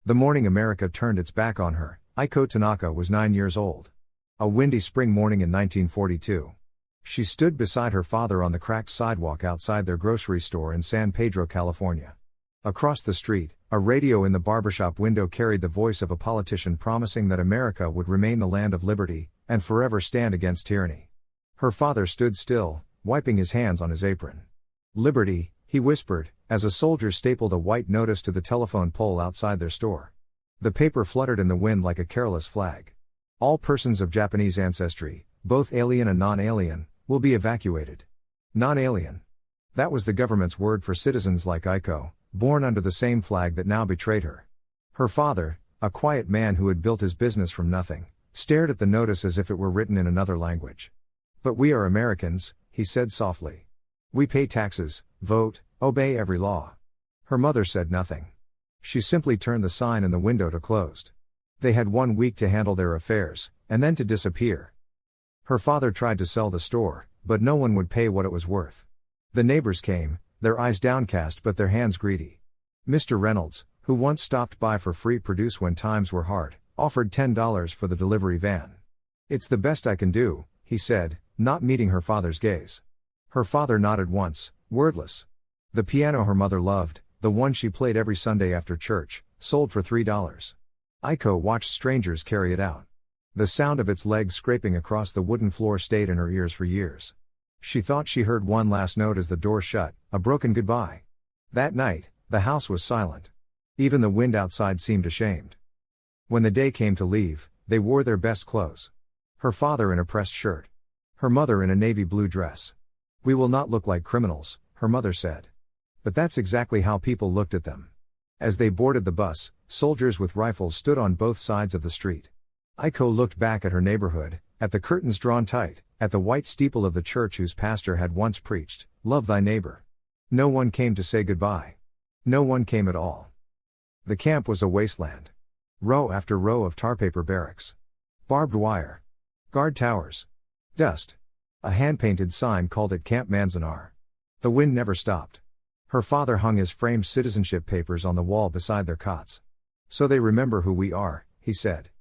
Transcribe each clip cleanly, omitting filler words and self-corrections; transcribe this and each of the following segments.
The morning America turned its back on her, Aiko Tanaka was 9 years old. A windy spring morning in 1942. She stood beside her father on the cracked sidewalk outside their grocery store in San Pedro, California. Across the street, a radio in the barbershop window carried the voice of a politician promising that America would remain the land of liberty, and forever stand against tyranny. Her father stood still, wiping his hands on his apron. "Liberty," he whispered, as a soldier stapled a white notice to the telephone pole outside their store. The paper fluttered in the wind like a careless flag. "All persons of Japanese ancestry, both alien and non-alien, will be evacuated." Non-alien. That was the government's word for citizens like Aiko, born under the same flag that now betrayed her. Her father, a quiet man who had built his business from nothing, stared at the notice as if it were written in another language. "But we are Americans," he said softly. "We pay taxes, vote, obey every law." Her mother said nothing. She simply turned the sign in the window to closed. They had 1 week to handle their affairs, and then to disappear. Her father tried to sell the store, but no one would pay what it was worth. The neighbors came, their eyes downcast but their hands greedy. Mr. Reynolds, who once stopped by for free produce when times were hard, offered $10 for the delivery van. "It's the best I can do," he said, not meeting her father's gaze. Her father nodded once, wordless. The piano her mother loved, the one she played every Sunday after church, sold for $3. Aiko watched strangers carry it out. The sound of its legs scraping across the wooden floor stayed in her ears for years. She thought she heard one last note as the door shut, a broken goodbye. That night, the house was silent. Even the wind outside seemed ashamed. When the day came to leave, they wore their best clothes. Her father in a pressed shirt. Her mother in a navy blue dress. "We will not look like criminals," her mother said. But that's exactly how people looked at them. As they boarded the bus, soldiers with rifles stood on both sides of the street. Aiko looked back at her neighborhood, at the curtains drawn tight, at the white steeple of the church whose pastor had once preached, "Love thy neighbor." No one came to say goodbye. No one came at all. The camp was a wasteland. Row after row of tarpaper barracks. Barbed wire. Guard towers. Dust. A hand-painted sign called it Camp Manzanar. The wind never stopped. Her father hung his framed citizenship papers on the wall beside their cots. "So they remember who we are," he said.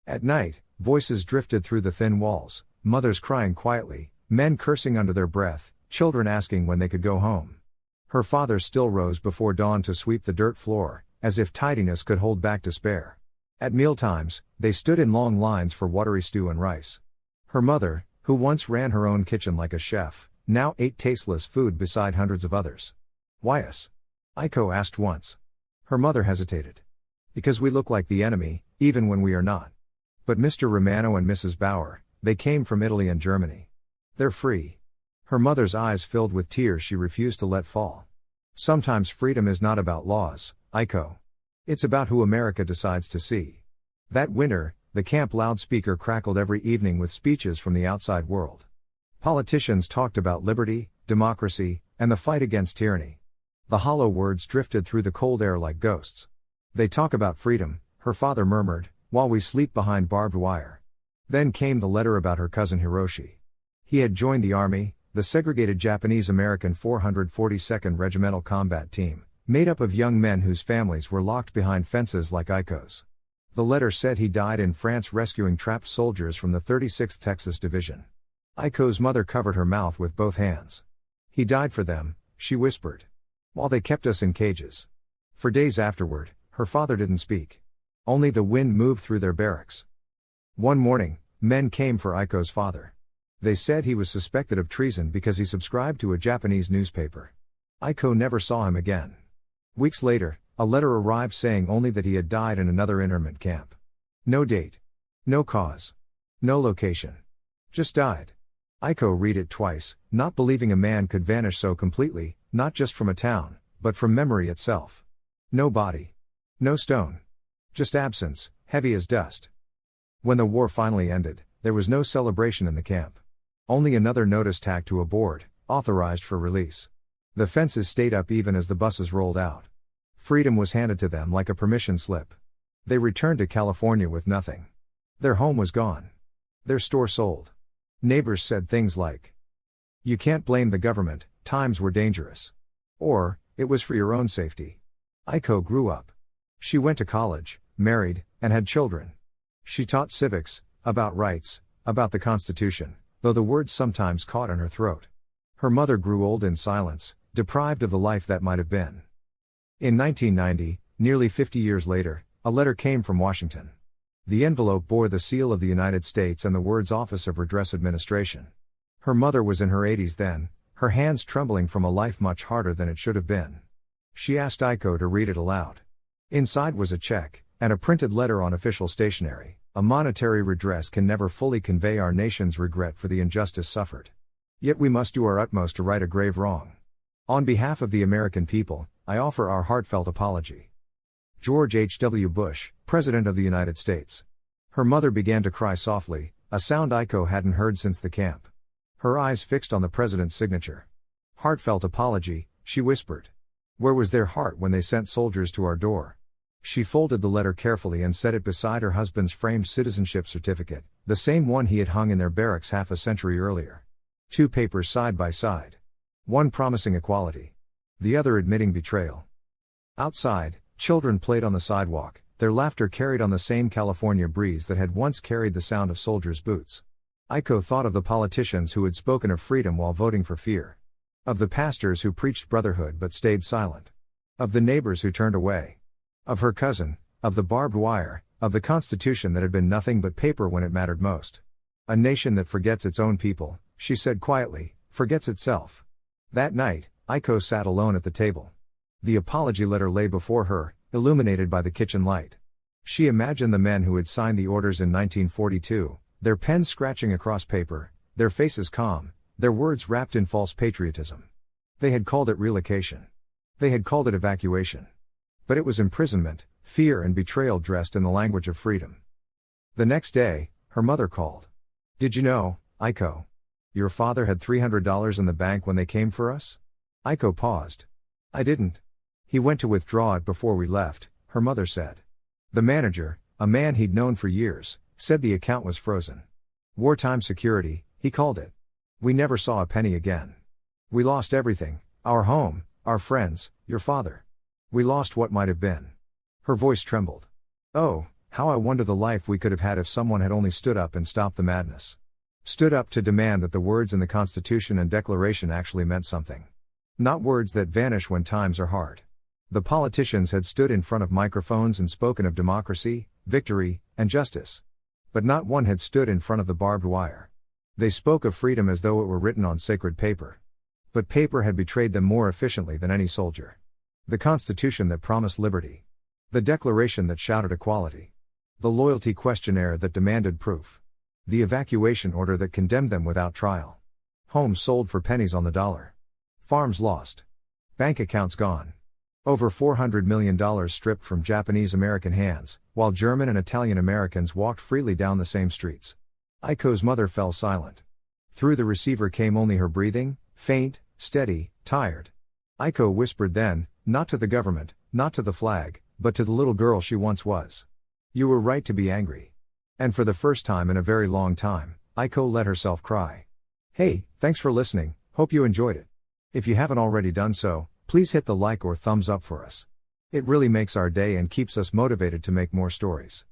At night, voices drifted through the thin walls, mothers crying quietly, men cursing under their breath, children asking when they could go home. Her father still rose before dawn to sweep the dirt floor, as if tidiness could hold back despair. At mealtimes, they stood in long lines for watery stew and rice. Her mother, who once ran her own kitchen like a chef, now ate tasteless food beside hundreds of others. "Why us?" Aiko asked once. Her mother hesitated. "Because we look like the enemy, even when we are not." But Mr. Romano and Mrs. Bauer, they came from Italy and Germany. "They're free." Her mother's eyes filled with tears she refused to let fall. "Sometimes freedom is not about laws, Aiko. It's about who America decides to see." That winter, the camp loudspeaker crackled every evening with speeches from the outside world. Politicians talked about liberty, democracy, and the fight against tyranny. The hollow words drifted through the cold air like ghosts. "They talk about freedom," her father murmured, "while we sleep behind barbed wire." Then came the letter about her cousin Hiroshi. He had joined the army, the segregated Japanese-American 442nd Regimental Combat Team, made up of young men whose families were locked behind fences like Aiko's. The letter said he died in France rescuing trapped soldiers from the 36th Texas Division. Aiko's mother covered her mouth with both hands. "He died for them," she whispered. "While they kept us in cages." For days afterward, her father didn't speak. Only the wind moved through their barracks. One morning, men came for Aiko's father. They said he was suspected of treason because he subscribed to a Japanese newspaper. Aiko never saw him again. Weeks later, a letter arrived saying only that he had died in another internment camp. No date. No cause. No location. Just died. Aiko read it twice, not believing a man could vanish so completely, not just from a town, but from memory itself. No body. No stone. Just absence, heavy as dust. When the war finally ended, there was no celebration in the camp. Only another notice tacked to a board, authorized for release. The fences stayed up even as the buses rolled out. Freedom was handed to them like a permission slip. They returned to California with nothing. Their home was gone. Their store sold. Neighbors said things like, "You can't blame the government, times were dangerous." Or, "It was for your own safety." Aiko grew up. She went to college, married, and had children. She taught civics, about rights, about the Constitution, though the words sometimes caught in her throat. Her mother grew old in silence, deprived of the life that might have been. In 1990, nearly 50 years later, a letter came from Washington. The envelope bore the seal of the United States and the words Office of Redress Administration. Her mother was in her 80s then, her hands trembling from a life much harder than it should have been. She asked Aiko to read it aloud. Inside was a check, and a printed letter on official stationery. A monetary redress can never fully convey our nation's regret for the injustice suffered. Yet we must do our utmost to right a grave wrong. On behalf of the American people, I offer our heartfelt apology. George H.W. Bush, President of the United States. Her mother began to cry softly, a sound Aiko hadn't heard since the camp. Her eyes fixed on the president's signature. Heartfelt apology, she whispered. Where was their heart when they sent soldiers to our door? She folded the letter carefully and set it beside her husband's framed citizenship certificate, the same one he had hung in their barracks half a century earlier. Two papers side by side. One promising equality. The other admitting betrayal. Outside, children played on the sidewalk, their laughter carried on the same California breeze that had once carried the sound of soldiers' boots. Aiko thought of the politicians who had spoken of freedom while voting for fear. Of the pastors who preached brotherhood but stayed silent. Of the neighbors who turned away. Of her cousin, of the barbed wire, of the Constitution that had been nothing but paper when it mattered most. A nation that forgets its own people, she said quietly, forgets itself. That night, Aiko sat alone at the table. The apology letter lay before her, illuminated by the kitchen light. She imagined the men who had signed the orders in 1942, their pens scratching across paper, their faces calm, their words wrapped in false patriotism. They had called it relocation. They had called it evacuation. But it was imprisonment, fear and betrayal dressed in the language of freedom. The next day, her mother called. Did you know, Aiko? Your father had $300 in the bank when they came for us? Aiko paused. I didn't. He went to withdraw it before we left, her mother said. The manager, a man he'd known for years, said the account was frozen. Wartime security, he called it. We never saw a penny again. We lost everything, our home, our friends, your father. We lost what might have been. Her voice trembled. Oh, how I wonder the life we could have had if someone had only stood up and stopped the madness. Stood up to demand that the words in the Constitution and Declaration actually meant something. Not words that vanish when times are hard. The politicians had stood in front of microphones and spoken of democracy, victory, and justice. But not one had stood in front of the barbed wire. They spoke of freedom as though it were written on sacred paper. But paper had betrayed them more efficiently than any soldier. The Constitution that promised liberty. The Declaration that shouted equality. The loyalty questionnaire that demanded proof. The evacuation order that condemned them without trial. Homes sold for pennies on the dollar. Farms lost. Bank accounts gone. Over $400 million stripped from Japanese-American hands, while German and Italian Americans walked freely down the same streets. Aiko's mother fell silent. Through the receiver came only her breathing, faint, steady, tired. Aiko whispered then, not to the government, not to the flag, but to the little girl she once was. You were right to be angry. And for the first time in a very long time, Aiko let herself cry. Hey, thanks for listening, hope you enjoyed it. If you haven't already done so, please hit the like or thumbs up for us. It really makes our day and keeps us motivated to make more stories.